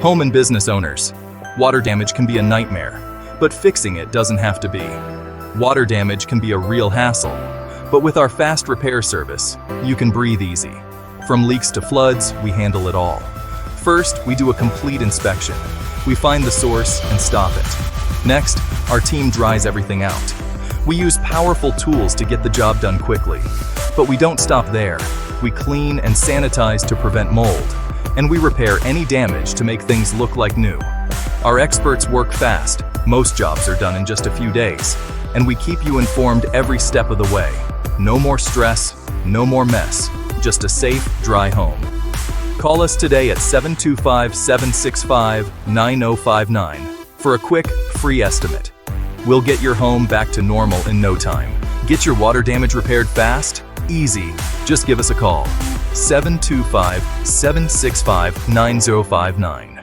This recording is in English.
Home and business owners. Water damage can be a nightmare, but fixing it doesn't have to be. Water damage can be a real hassle, but with our fast repair service, you can breathe easy. From leaks to floods, we handle it all. First, we do a complete inspection. We find the source and stop it. Next, our team dries everything out. We use powerful tools to get the job done quickly. But we don't stop there. We clean and sanitize to prevent mold, and we repair any damage to make things look like new. Our experts work fast. Most jobs are done in just a few days, and we keep you informed every step of the way. No more stress, no more mess, just a safe, dry home. Call us today at 725-765-9059 for a quick, free estimate. We'll get your home back to normal in no time. Get your water damage repaired fast? Easy. Just give us a call. 725-765-9059.